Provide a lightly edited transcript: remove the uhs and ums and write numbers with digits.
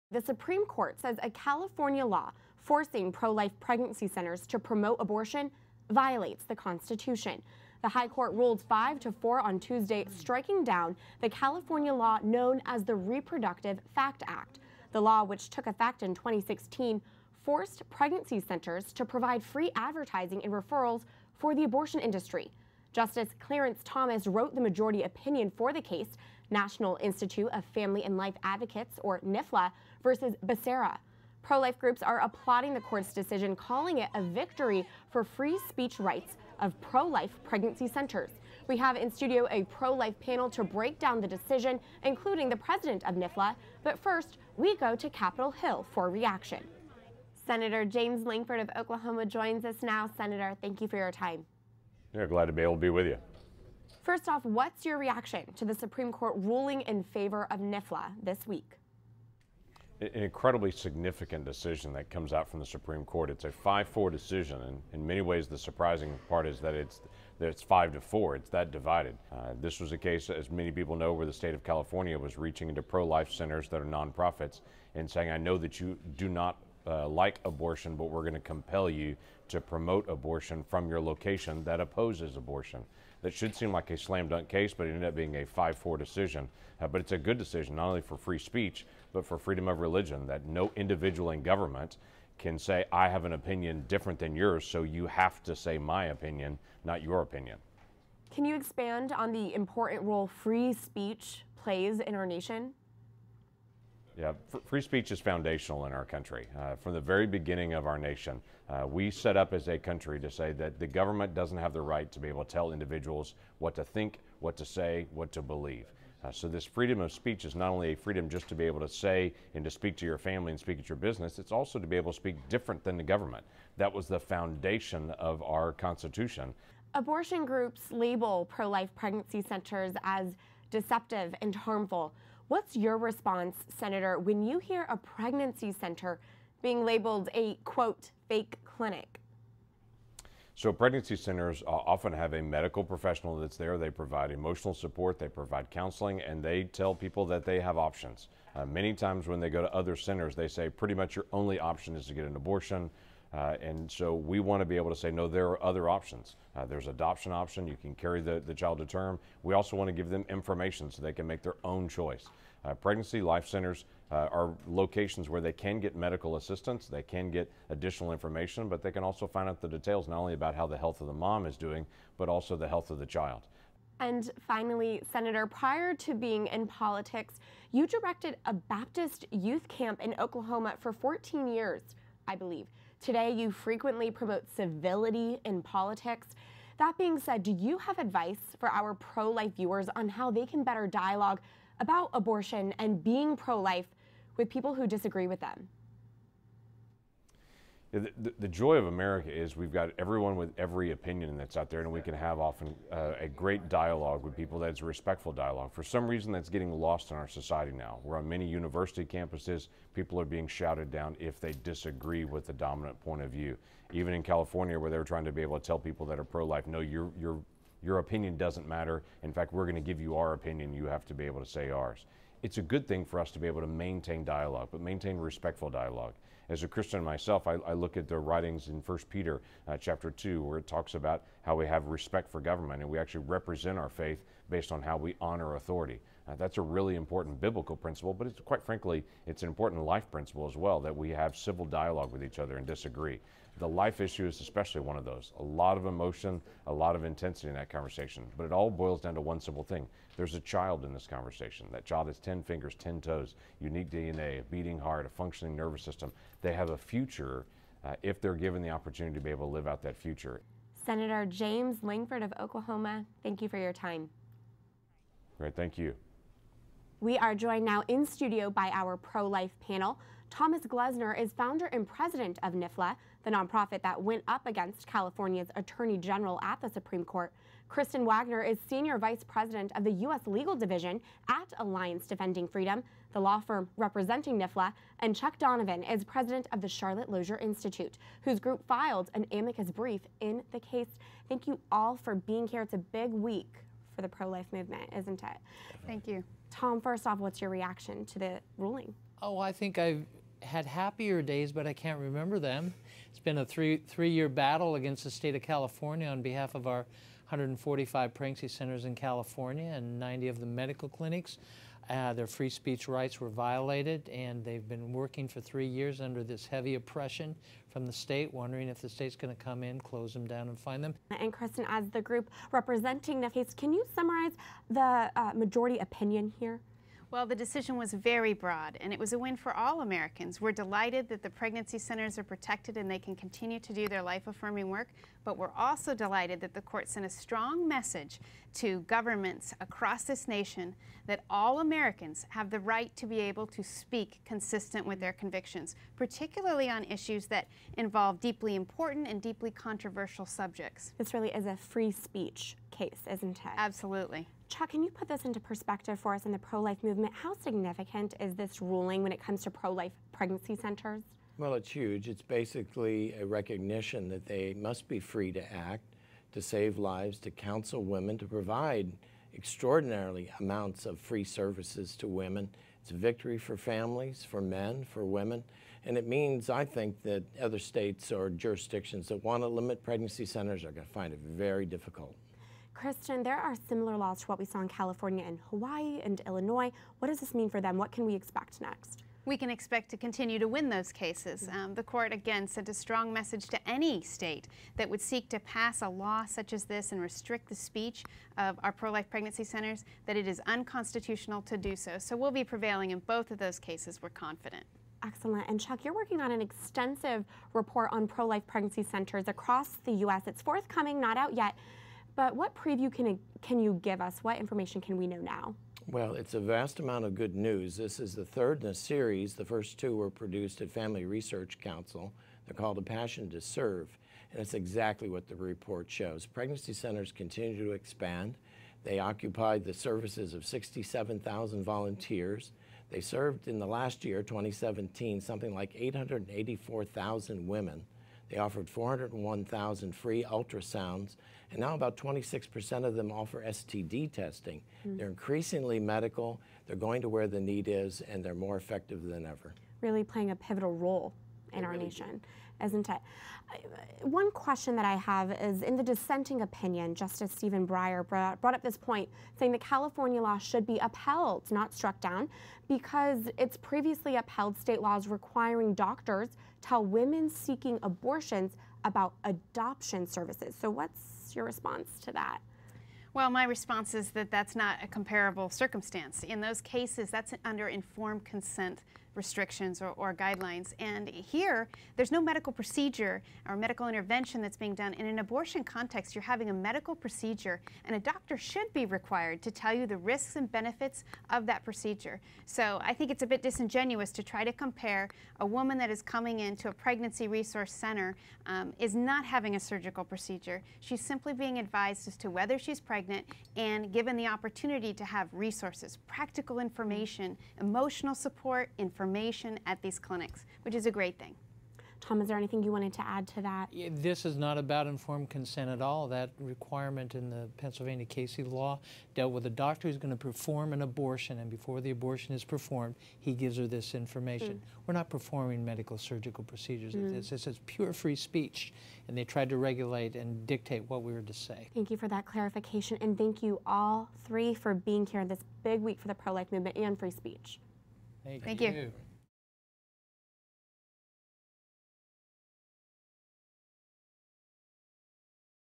The Supreme Court says a California law forcing pro-life pregnancy centers to promote abortion violates the Constitution. The High Court ruled 5-4 on Tuesday, striking down the California law known as the Reproductive Fact Act. The law, which took effect in 2016, forced pregnancy centers to provide free advertising and referrals for the abortion industry. Justice Clarence Thomas wrote the majority opinion for the case, National Institute of Family and Life Advocates, or NIFLA, versus Becerra. Pro-life groups are applauding the court's decision, calling it a victory for free speech rights of pro-life pregnancy centers. We have in studio a pro-life panel to break down the decision, including the president of NIFLA. But first, we go to Capitol Hill for reaction. Senator James Lankford of Oklahoma joins us now. Senator, thank you for your time. Yeah, glad to be able to be with you. First off, what's your reaction to the Supreme Court ruling in favor of NIFLA this week? An incredibly significant decision that comes out from the Supreme Court. It's a 5-4 decision, and in many ways the surprising part is that it's 5-4. It's that divided. This was a case, as many people know, where the state of California was reaching into pro-life centers that are nonprofits and saying, I know that you do not like abortion, but we're going to compel you to promote abortion from your location that opposes abortion. That should seem like a slam dunk case, but it ended up being a 5-4 decision. But it's a good decision, not only for free speech, but for freedom of religion, that no individual in government can say, I have an opinion different than yours, so you have to say my opinion, not your opinion. Can you expand on the important role free speech plays in our nation? Yeah, free speech is foundational in our country. From the very beginning of our nation, we set up as a country to say that the government doesn't have the right to be able to tell individuals what to think, what to say, what to believe. So this freedom of speech is not only a freedom just to be able to say and to speak to your family and speak at your business, it's also to be able to speak different than the government. That was the foundation of our Constitution. Abortion groups label pro-life pregnancy centers as deceptive and harmful. What's your response, Senator, when you hear a pregnancy center being labeled a, quote, fake clinic? So pregnancy centers often have a medical professional that's there. They provide emotional support, they provide counseling, and they tell people that they have options. Many times when they go to other centers, they say pretty much your only option is to get an abortion. And so we want to be able to say, no, there are other options. There's adoption option. You can carry the child to term. We also want to give them information so they can make their own choice. Pregnancy life centers are locations where they can get medical assistance, they can get additional information, but they can also find out the details not only about how the health of the mom is doing, but also the health of the child. And finally, Senator, prior to being in politics, you directed a Baptist youth camp in Oklahoma for 14 years, I believe. Today, you frequently promote civility in politics. That being said, do you have advice for our pro-life viewers on how they can better dialogue about abortion and being pro-life with people who disagree with them? The joy of America is we've got everyone with every opinion that's out there, and we can have often a great dialogue with people that's a respectful dialogue. For some reason, that's getting lost in our society now. We're on many university campuses, people are being shouted down if they disagree with the dominant point of view. Even in California, where they're trying to be able to tell people that are pro-life, no, your opinion doesn't matter. In fact, we're going to give you our opinion. You have to be able to say ours. It's a good thing for us to be able to maintain dialogue, but maintain respectful dialogue. As a Christian myself, I look at the writings in 1 Peter chapter 2, where it talks about how we have respect for government and we actually represent our faith based on how we honor authority. That's a really important biblical principle, but it's, quite frankly, it's an important life principle as well, that we have civil dialogue with each other and disagree. The life issue is especially one of those. A lot of emotion, a lot of intensity in that conversation, but it all boils down to one simple thing. There's a child in this conversation. That child has 10 fingers, 10 toes, unique DNA, a beating heart, a functioning nervous system. They have a future if they're given the opportunity to be able to live out that future. Senator James Lankford of Oklahoma, thank you for your time. Great, thank you. We are joined now in studio by our pro-life panel. Thomas Glessner is founder and president of NIFLA, the nonprofit that went up against California's Attorney General at the Supreme Court. Kristen Waggoner is senior vice president of the U.S. Legal Division at Alliance Defending Freedom, the law firm representing NIFLA, and Chuck Donovan is president of the Charlotte Lozier Institute, whose group filed an amicus brief in the case. Thank you all for being here. It's a big week for the pro-life movement, isn't it? Thank you. Tom, first off, what's your reaction to the ruling? Oh, I think I've had happier days, but I can't remember them. It's been a three-year battle against the state of California on behalf of our 145 pregnancy centers in California and 90 of the medical clinics. Their free speech rights were violated, and they've been working for 3 years under this heavy oppression from the state, wondering if the state's going to come in, close them down, and fine them. And Kristen, as the group representing the case, can you summarize the majority opinion here? Well, the decision was very broad, and it was a win for all Americans. We're delighted that the pregnancy centers are protected and they can continue to do their life-affirming work, but we're also delighted that the court sent a strong message to governments across this nation that all Americans have the right to be able to speak consistent with their convictions, particularly on issues that involve deeply important and deeply controversial subjects. This really is a free speech case, isn't it? Absolutely. Chuck, can you put this into perspective for us in the pro-life movement? How significant is this ruling when it comes to pro-life pregnancy centers? Well, it's huge. It's basically a recognition that they must be free to act, to save lives, to counsel women, to provide extraordinarily amounts of free services to women. It's a victory for families, for men, for women. And it means, I think, that other states or jurisdictions that want to limit pregnancy centers are going to find it very difficult. Kristen, there are similar laws to what we saw in California and Hawaii and Illinois. What does this mean for them? What can we expect next? We can expect to continue to win those cases. The court, again, sent a strong message to any state that would seek to pass a law such as this and restrict the speech of our pro-life pregnancy centers, that it is unconstitutional to do so. So we'll be prevailing in both of those cases, we're confident. Excellent. And Chuck, you're working on an extensive report on pro-life pregnancy centers across the U.S. It's forthcoming, not out yet. But what preview can you give us? What information can we know now? Well, it's a vast amount of good news. This is the third in a series. The first two were produced at Family Research Council. They're called A Passion to Serve, and it's exactly what the report shows. Pregnancy centers continue to expand. They occupied the services of 67,000 volunteers. They served in the last year, 2017, something like 884,000 women. They offered 401,000 free ultrasounds, and now about 26% of them offer STD testing. They're increasingly medical, they're going to where the need is, and they're more effective than ever. Really playing a pivotal role in our nation, isn't it? One question that I have is, in the dissenting opinion, Justice Stephen Breyer brought up this point, saying that California law should be upheld, not struck down, because it's previously upheld state laws requiring doctors tell women seeking abortions about adoption services. So what's your response to that? Well, my response is that that's not a comparable circumstance. In those cases, that's under informed consent restrictions or guidelines. And here, there's no medical procedure or medical intervention that's being done. In an abortion context, you're having a medical procedure, and a doctor should be required to tell you the risks and benefits of that procedure. So I think it's a bit disingenuous to try to compare a woman that is coming into a pregnancy resource center is not having a surgical procedure. She's simply being advised as to whether she's pregnant and given the opportunity to have resources, practical information, emotional support, information at these clinics, which is a great thing. Tom, is there anything you wanted to add to that? This is not about informed consent at all. That requirement in the Pennsylvania Casey law dealt with a doctor who's going to perform an abortion, and before the abortion is performed, he gives her this information. We're not performing medical surgical procedures. This is pure free speech, and they tried to regulate and dictate what we were to say. Thank you for that clarification, and thank you all three for being here this big week for the pro-life movement and free speech. Thank you.